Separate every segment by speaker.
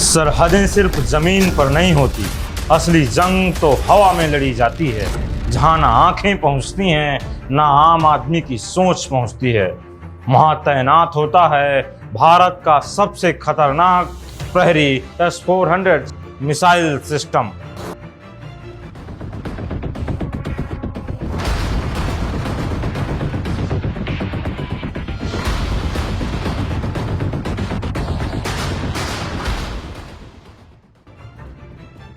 Speaker 1: सरहदें सिर्फ जमीन पर नहीं होती, असली जंग तो हवा में लड़ी जाती है, जहां ना आंखें पहुंचती हैं ना आम आदमी की सोच पहुंचती है। वहां तैनात होता है भारत का सबसे खतरनाक प्रहरी S-400 मिसाइल सिस्टम।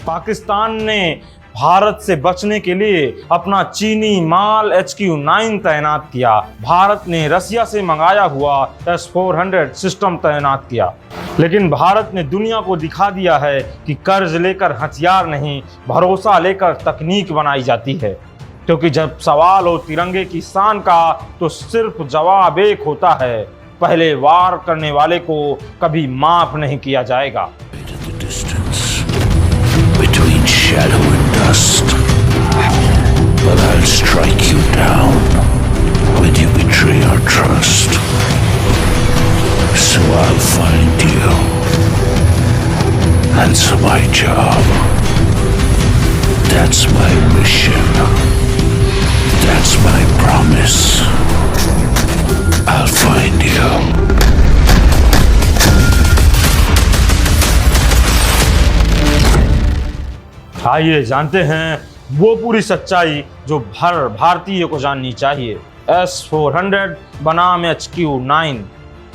Speaker 1: पाकिस्तान ने भारत से बचने के लिए अपना चीनी माल HQ-9 तैनात किया। भारत ने रसिया से मंगाया हुआ S-400 सिस्टम तैनात किया। लेकिन भारत ने दुनिया को दिखा दिया है कि कर्ज लेकर हथियार नहीं, भरोसा लेकर तकनीक बनाई जाती है। क्योंकि जब सवाल हो तिरंगे की शान का तो सिर्फ जवाब एक होता है, पहले वार करने वाले को कभी माफ नहीं किया जाएगा।
Speaker 2: Shadow and dust, but I'll strike you down when you betray our trust. So I'll find you, answer my job. That's my mission. That's my promise. I'll find you.
Speaker 1: आइए जानते हैं वो पूरी सच्चाई जो हर भारतीय को जाननी चाहिए। S-400 बनाम HQ-9,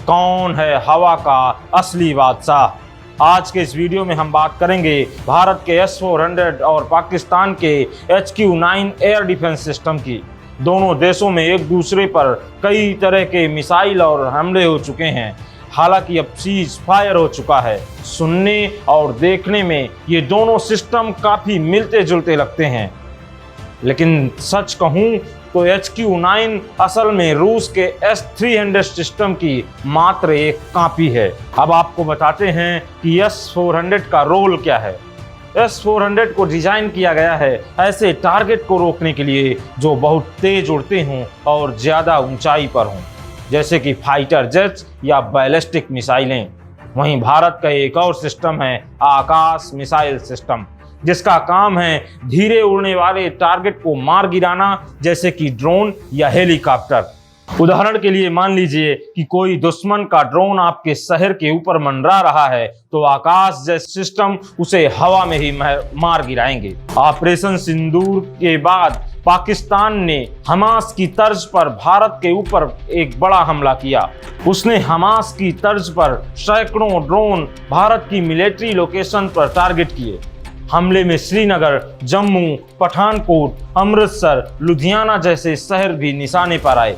Speaker 1: कौन है हवा का असली बादशाह? आज के इस वीडियो में हम बात करेंगे भारत के S-400 और पाकिस्तान के HQ-9 एयर डिफेंस सिस्टम की। दोनों देशों में एक दूसरे पर कई तरह के मिसाइल और हमले हो चुके हैं। हालांकि अब सीज फायर हो चुका है। सुनने और देखने में ये दोनों सिस्टम काफी मिलते जुलते लगते हैं, लेकिन सच कहूं तो HQ-9 असल में रूस के S-300 सिस्टम की मात्र एक कॉपी है। अब आपको बताते हैं कि S-400 का रोल क्या है। S-400 को डिजाइन किया गया है ऐसे टारगेट को रोकने के लिए जो बहुत तेज उड़ते हों और ज्यादा ऊंचाई पर हों, जैसे कि फाइटर जेट्स या बैलिस्टिक मिसाइलें। वहीं भारत का एक और सिस्टम है आकाश मिसाइल सिस्टम, जिसका काम है धीरे उड़ने वाले टारगेट को मार गिराना, जैसे कि ड्रोन या हेलीकॉप्टर। उदाहरण के लिए मान लीजिए कि कोई दुश्मन का ड्रोन आपके शहर के ऊपर मंडरा रहा है, तो आकाश जैसे सिस्टम उसे हवा में ही मार गिराएंगे। ऑपरेशन सिंदूर के बाद पाकिस्तान ने हमास की तर्ज पर भारत के ऊपर एक बड़ा हमला किया। उसने हमास की तर्ज पर सैकड़ों ड्रोन भारत की मिलिट्री लोकेशन पर टारगेट किए। हमले में श्रीनगर, जम्मू, पठानकोट, अमृतसर, लुधियाना जैसे शहर भी निशाने पर आए।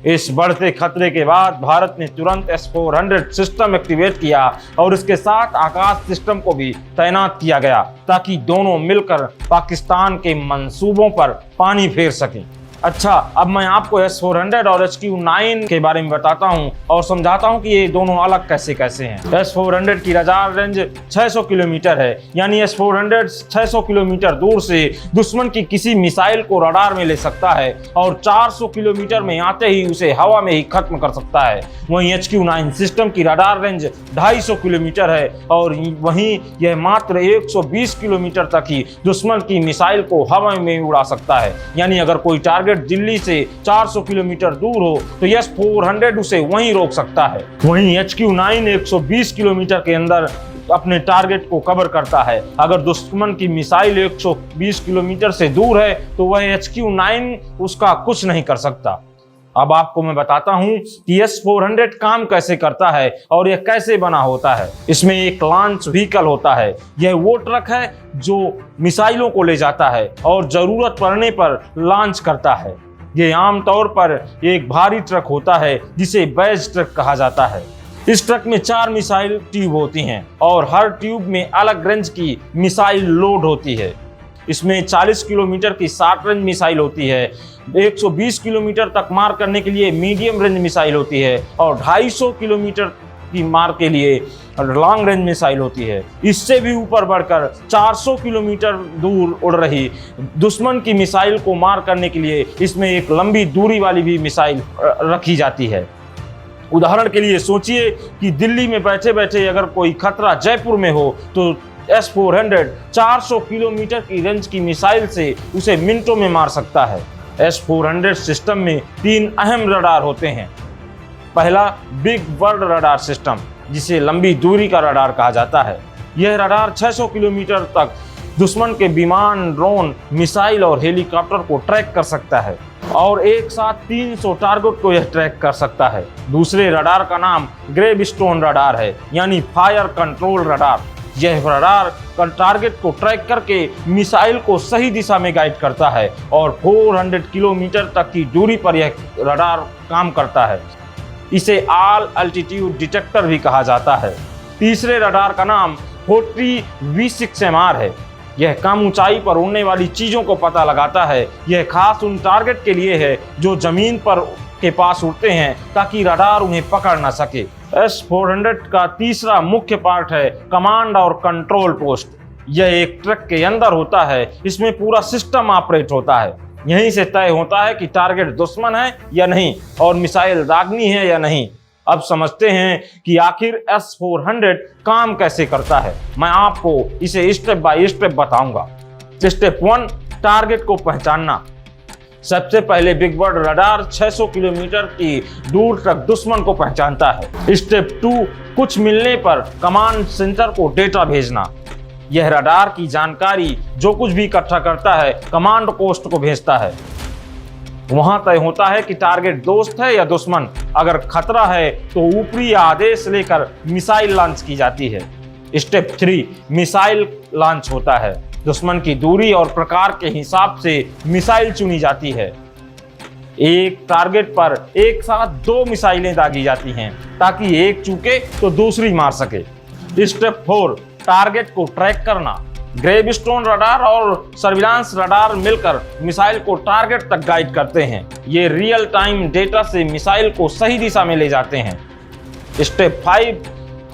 Speaker 1: इस बढ़ते खतरे के बाद भारत ने तुरंत S-400 सिस्टम एक्टिवेट किया और इसके साथ आकाश सिस्टम को भी तैनात किया गया, ताकि दोनों मिलकर पाकिस्तान के मंसूबों पर पानी फेर सकें। अच्छा, अब मैं आपको S-400 और HQ-9 के बारे में बताता हूं और समझाता हूं कि ये दोनों अलग कैसे कैसे हैं। S-400 की रडार रेंज 600 किलोमीटर है, यानी S-400 600 किलोमीटर दूर से दुश्मन की किसी मिसाइल को रडार में ले सकता है और 400 किलोमीटर में आते ही उसे हवा में ही खत्म कर सकता है। वहीं HQ-9 सिस्टम की रडार रेंज 250 किलोमीटर है और वहीं यह मात्र 120 किलोमीटर तक ही दुश्मन की मिसाइल को हवा में उड़ा सकता है। यानी अगर कोई टारगेट दिल्ली से 400 किलोमीटर दूर हो तो S-400 उसे वहीं रोक सकता है। वहीं HQ-9 120 किलोमीटर के अंदर अपने टारगेट को कवर करता है। अगर दुश्मन की मिसाइल 120 किलोमीटर से दूर है तो वह HQ-9 उसका कुछ नहीं कर सकता। अब आपको मैं बताता हूं कि S-400 काम कैसे करता है और यह कैसे बना होता है। इसमें एक लॉन्च व्हीकल होता है। यह वो ट्रक है जो मिसाइलों को ले जाता है और जरूरत पड़ने पर लॉन्च करता है। यह आमतौर पर एक भारी ट्रक होता है जिसे बैज ट्रक कहा जाता है। इस ट्रक में 4 मिसाइल ट्यूब होती हैं और हर ट्यूब में अलग रेंज की मिसाइल लोड होती है। इसमें 40 किलोमीटर की शॉर्ट रेंज मिसाइल होती है, 120 किलोमीटर तक मार करने के लिए मीडियम रेंज मिसाइल होती है और 250 किलोमीटर की मार के लिए लॉन्ग रेंज मिसाइल होती है। इससे भी ऊपर बढ़कर 400 किलोमीटर दूर उड़ रही दुश्मन की मिसाइल को मार करने के लिए इसमें एक लंबी दूरी वाली भी मिसाइल रखी जाती है। उदाहरण के लिए सोचिए कि दिल्ली में बैठे बैठे अगर कोई खतरा जयपुर में हो तो S-400 400 किलोमीटर की रेंज की मिसाइल से उसे मिनटों में मार सकता है। S-400 सिस्टम में 3 अहम रडार होते हैं। पहला बिग बर्ड रडार सिस्टम, जिसे लंबी दूरी का रडार कहा जाता है। यह रडार 600 किलोमीटर तक दुश्मन के विमान, ड्रोन, मिसाइल और हेलीकॉप्टर को ट्रैक कर सकता है और एक साथ 300 टारगेट को यह ट्रैक कर सकता है। दूसरे रडार का नाम ग्रेवस्टोन रडार है, यानी फायर कंट्रोल रडार। यह रडार टारगेट को ट्रैक करके मिसाइल को सही दिशा में गाइड करता है और 400 किलोमीटर तक की दूरी पर यह रडार काम करता है। इसे ऑल अल्टीट्यूड डिटेक्टर भी कहा जाता है। तीसरे रडार का नाम 40 V6MR है। यह कम ऊंचाई पर उड़ने वाली चीजों को पता लगाता है। यह खास उन टारगेट के लिए है जो जमीन पर के पास उड़ते हैं ताकि रडार उन्हें पकड़ न सके। S-400 का तीसरा मुख्य पार्ट है कमांड और कंट्रोल पोस्ट। यह एक ट्रक के अंदर होता है। इसमें पूरा सिस्टम ऑपरेट होता है। यहीं से तय होता है कि टारगेट दुश्मन है या नहीं और मिसाइल दागनी है या नहीं। अब समझते हैं कि आखिर S-400 काम कैसे करता है। मैं आपको इसे स्टेप बाय स्टेप बताऊंगा। स्टेप 1, टारगेट को पहचानना। सबसे पहले बिग बर्ड रडार 600 किलोमीटर की दूर तक दुश्मन को पहचानता है। स्टेप 2, कुछ मिलने पर कमांड सेंटर को डेटा भेजना। यह रडार की जानकारी जो कुछ भी इकट्ठा करता है कमांड पोस्ट को भेजता है। वहां तय होता है कि टारगेट दोस्त है या दुश्मन। अगर खतरा है तो ऊपरी आदेश लेकर मिसाइल लॉन्च की जाती है। स्टेप 3, मिसाइल लॉन्च होता है। दुश्मन की दूरी और प्रकार के हिसाब से मिसाइल चुनी जाती है। एक टारगेट पर एक साथ 2 मिसाइलें दागी जाती हैं ताकि एक चूके तो दूसरी मार सके। स्टेप 4, टारगेट को ट्रैक करना। ग्रेवस्टोन रडार और सर्विलांस रडार मिलकर मिसाइल को टारगेट तक गाइड करते हैं। ये रियल टाइम डेटा से मिसाइल को सही दिशा में ले जाते हैं। स्टेप 5,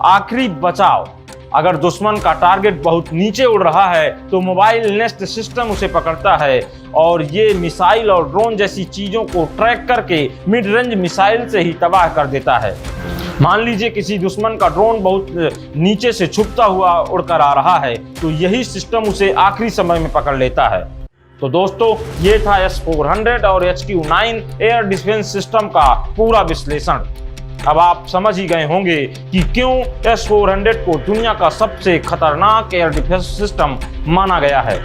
Speaker 1: आखिरी बचाव। अगर दुश्मन का टारगेट बहुत नीचे उड़ रहा है तो मोबाइल नेस्ट सिस्टम उसे पकड़ता है और ये मिसाइल और ड्रोन जैसी चीजों को ट्रैक करके मिड रेंज मिसाइल से ही तबाह कर देता है। मान लीजिए किसी दुश्मन का ड्रोन बहुत नीचे से छुपता हुआ उड़कर आ रहा है तो यही सिस्टम उसे आखिरी समय में पकड़ लेता है। तो दोस्तों, ये था S-400 और HQ-9 एयर डिफेंस सिस्टम का पूरा विश्लेषण। अब आप समझ ही गए होंगे कि क्यों S-400 को दुनिया का सबसे खतरनाक एयर डिफेंस सिस्टम माना गया है।